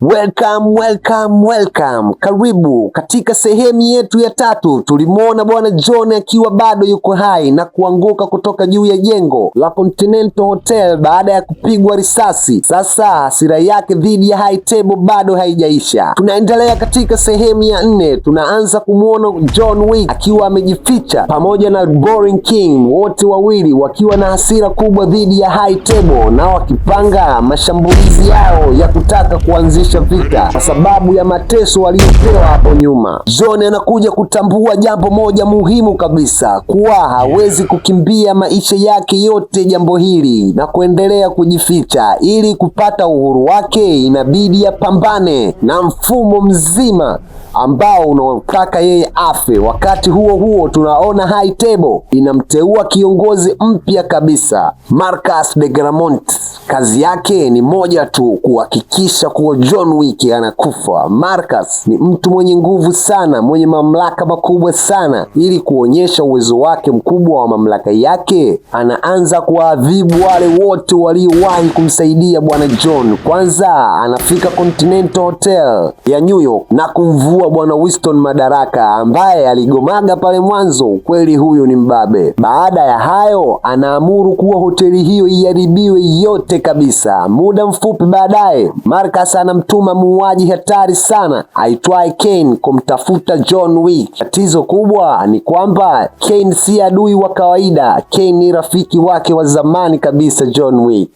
Welcome. Karibu katika sehemu yetu ya tatu. Tulimuona bwana John akiwa bado yuko hai na kuanguka kutoka juu ya jengo la Continental Hotel baada ya kupigwa risasi. Sasa hasira yake dhidi ya High Table bado haijaisha. Tunaendelea katika sehemu ya 4. Tunaanza kumuona John Wick akiwa amejificha pamoja na Boring King, wote wawili wakiwa na hasira kubwa dhidi ya High Table na wakipanga mashambulizi yao ya kutaka kuanzisha vita kwa sababu ya mateso waliopewa hapo nyuma. John anakuja kutambua jambo moja muhimu kabisa, kuwa hawezi kukimbia maisha yake yote jambo hili na kuendelea kujificha. Ili kupata uhuru wake inabidi apambane na mfumo mzima ambao unataka yeye afe. Wakati huo tunaona High Table inamteua kiongozi mpya kabisa, Marcus de Gramont. Kazi yake ni moja tu, kuhakikisha kuwa John Wick anakufa. Marcus ni mtu mwenye nguvu sana, mwenye mamlaka makubwa sana. Ili kuonyesha uwezo wake mkubwa wa mamlaka yake, anaanza kuadhibu wale wote waliowahi kumsaidia bwana John. Kwanza anafika Continental Hotel ya New York na kumvua bwana Winston madaraka, ambaye aligomaga pale mwanzo. Kweli huyu ni mbabe. Baada ya hayo anaamuru kuwa hoteli hiyo iharibiwe yote kabisa. Muda mfupi baadaye Marcus anamtuma muuaji hatari sana aitwaye Kane kumtafuta John Wick. Tatizo kubwa ni kwamba Kane si adui wa kawaida. Kane ni rafiki wake wa zamani kabisa John Wick.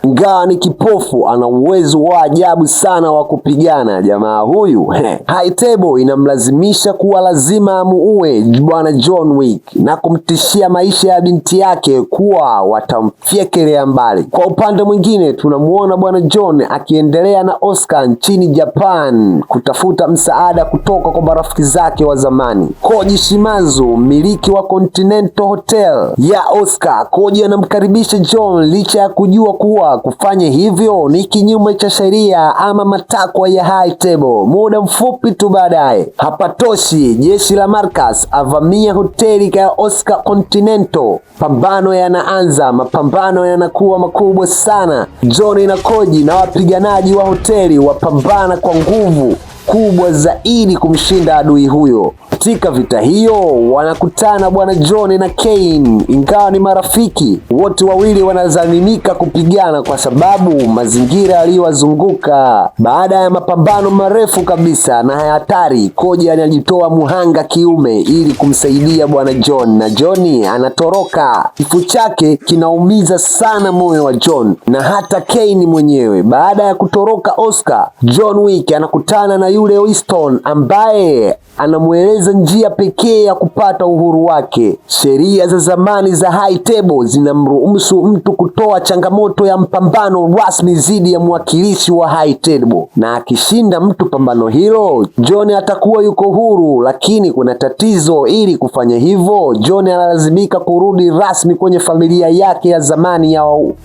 Ingawa ni kipofu, ana uwezo wa ajabu sana wa kupigana jamaa huyu. High Table inamlazimisha kuwa lazima amuue bwana John Wick na kumtishia maisha ya binti yake kuwa watamfyekelea mbali. Kwa upande mwingine tunamuona bwana John akiendelea na Oscar nchini Japan kutafuta msaada kutoka kwa marafiki zake wa zamani. Koji Shimazu, mmiliki wa Continental Hotel ya Oscar. Koji anamkaribisha John licha ya kujua kuwa kufanya hivyo ni kinyume cha sheria ama matakwa ya High Table. Muda mfupi tu baadaye, hapatoshi, jeshi la Marcus avamia hoteli ya Oscar Continental. Pambano yanaanza, mapambano yanakuwa makubwa sana. John na Koji na wapiganaji wa hoteli wapambana kwa nguvu kubwa zaidi kumshinda adui huyo. Katika vita hiyo wanakutana bwana John na Kane. Ingawa ni marafiki, wote wawili wanazamimika kupigana kwa sababu mazingira yaliyowazunguka. Baada ya mapambano marefu kabisa na hatari, Koji anajitoa muhanga kiume ili kumsaidia bwana John, na John anatoroka. Kifo chake kinaumiza sana moyo wa John na hata Kane mwenyewe. Baada ya kutoroka Oscar, John Wick anakutana na yule Winston ambaye anamueleza njia pekee ya kupata uhuru wake. Sheria za zamani za High Table zinamruhusu mtu kutoa changamoto ya mpambano rasmi dhidi ya mwakilishi wa High Table, na akishinda mtu pambano hilo, John atakuwa yuko huru. Lakini kuna tatizo. Ili kufanya hivyo, John analazimika kurudi rasmi kwenye familia yake ya zamani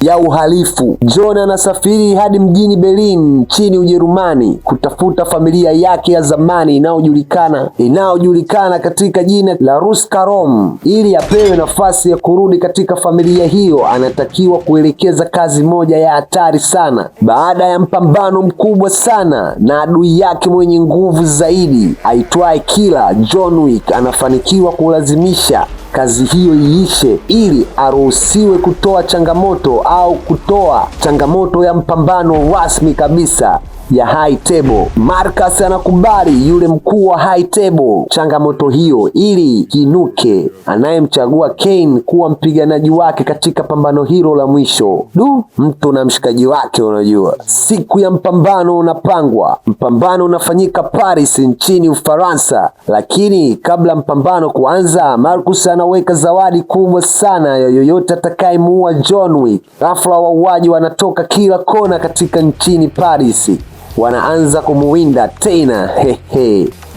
ya uhalifu. John anasafiri hadi mjini Berlin nchini Ujerumani kutafuta familia yake ya zamani inayojulikana katika jina la Ruskarom. Ili apewe nafasi ya kurudi katika familia hiyo, anatakiwa kuelekeza kazi moja ya hatari sana. Baada ya mpambano mkubwa sana na adui yake mwenye nguvu zaidi aitwaye Killer, John Wick anafanikiwa kulazimisha kazi hiyo iishe ili aruhusiwe kutoa changamoto ya mpambano rasmi kabisa ya High Table. Marcus anakubali yule mkuu wa High Table changamoto hiyo ili kinuke, anayemchagua Kane kuwa mpiganaji wake katika pambano hilo la mwisho. Mtu na mshikaji wake. Unajua, siku ya mpambano unapangwa. Mpambano unafanyika Paris nchini Ufaransa, lakini kabla mpambano kuanza, Marcus anaweka zawadi kubwa sana ya yoyote atakayemuua John Wick. Ghafla wauaji wanatoka kila kona katika nchini Paris, wanaanza kumuwinda tena.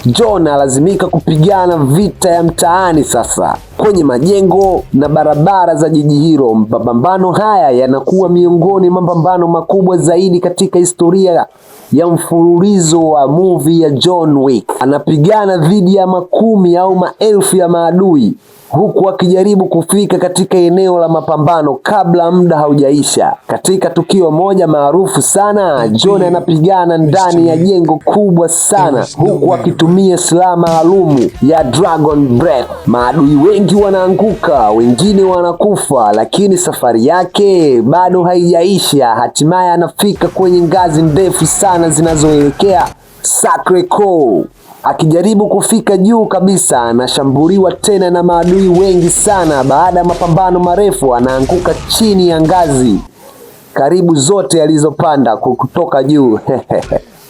John alazimika kupigana vita ya mtaani sasa kwenye majengo na barabara za jiji hilo. Mapambano haya yanakuwa miongoni mwa mapambano makubwa zaidi katika historia ya mfululizo wa movie ya John Wick. Anapigana dhidi ya makumi au maelfu ya maadui huku akijaribu kufika katika eneo la mapambano kabla muda haujaisha. Katika tukio moja maarufu sana, John anapigana ndani ya jengo kubwa sana huku akitumia silaha maalumu ya Dragon Breath. Maadui wengi wanaanguka, wengine wanakufa, lakini safari yake bado haijaisha. Hatimaye anafika kwenye ngazi ndefu sana zinazoelekea Sacred Core. Akijaribu kufika juu kabisa, anashambuliwa tena na maadui wengi sana. Baada ya mapambano marefu, anaanguka chini ya ngazi karibu zote alizopanda kutoka juu.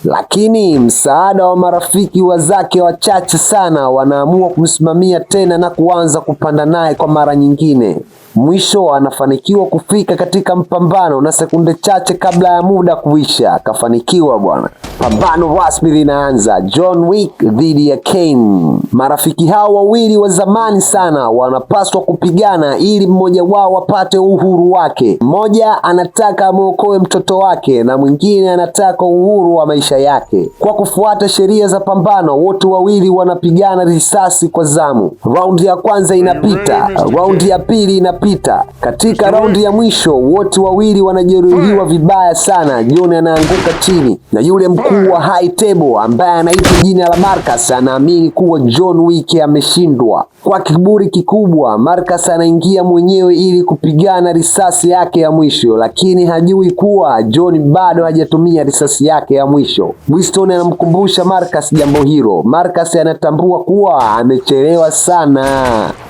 Lakini msaada wa marafiki wazake wachache sana wanaamua kumsimamia tena na kuanza kupanda naye kwa mara nyingine. Mwisho anafanikiwa kufika katika mpambano, na sekunde chache kabla ya muda kuisha akafanikiwa bwana. Pambano rasmi linaanza, John Wick dhidi ya Kane. Marafiki hao wawili wa zamani sana wanapaswa kupigana ili mmoja wao apate uhuru wake. Mmoja anataka amuokoe mtoto wake na mwingine anataka uhuru wa maisha yake. Kwa kufuata sheria za pambano, wote wawili wanapigana risasi kwa zamu. Raundi ya kwanza inapita, raundi ya pili inapita. Katika raundi ya mwisho wote wawili wanajeruhiwa vibaya sana. John anaanguka chini na yule mkuu wa High Table ambaye anaitwa jina la Marcus anaamini kuwa John Wick ameshindwa. Kwa kiburi kikubwa, Marcus anaingia mwenyewe ili kupigana risasi yake ya mwisho, lakini hajui kuwa John bado hajatumia risasi yake ya mwisho. Winston anamkumbusha Marcus jambo hilo. Marcus anatambua kuwa amechelewa sana.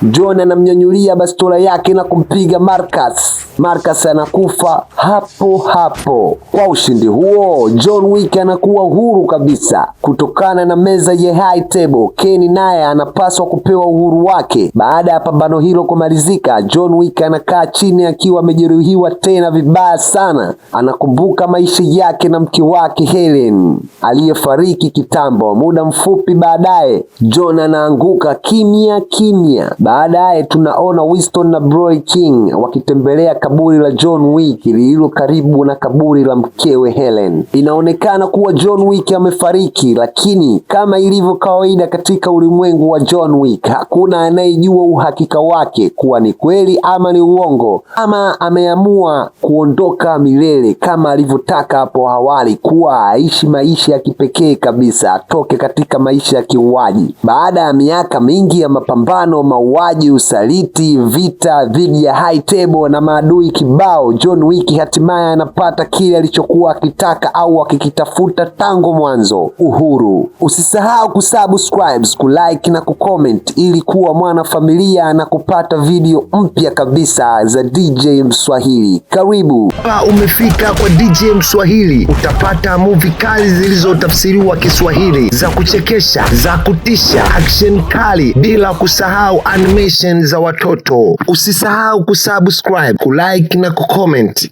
John anamnyanyulia bastola yake na kumpiga Marcus. Marcus anakufa hapo hapo. Kwa ushindi huo, John Wick anakuwa huru kabisa kutokana na meza ya High Table. Kane naye anapaswa kupewa uhuru wake. Baada ya pambano hilo kumalizika, John Wick anakaa chini akiwa amejeruhiwa tena vibaya sana. Anakumbuka maisha yake na mke wake Helen aliyefariki kitambo. Muda mfupi baadaye, John anaanguka kimya kimya. Baadaye tunaona Winston na Brody King wakitembelea kaburi la John Wick lililo karibu na kaburi la mkewe Helen. Inaonekana kuwa John Wick amefariki, lakini kama ilivyo kawaida katika ulimwengu wa John Wick, hakuna anayejua uhakika wake kuwa ni kweli ama ni uongo, ama ameamua kuondoka milele kama alivyotaka hapo awali, kuwa aishi maisha ya kipekee kabisa, atoke katika maisha ya kiuaji. Baada ya miaka mingi ya mapambano, mauaji, usaliti, vita dhidi ya High Table na maadui kibao, John Wick hatimaye anapata kile alichokuwa akitaka au akikitafuta tangu mwanzo: uhuru. Usisahau kusubscribe, kulike na kucomment ili kuwa mwanafamilia na kupata video mpya kabisa za DJ Mswahili. Karibu. Umefika kwa DJ Mswahili, utapata movie kali zilizotafsiriwa Kiswahili, za kuchekesha, za kutisha, action kali, bila kusahau animation za watoto. Usisahau kusubscribe, kulike na kucomment.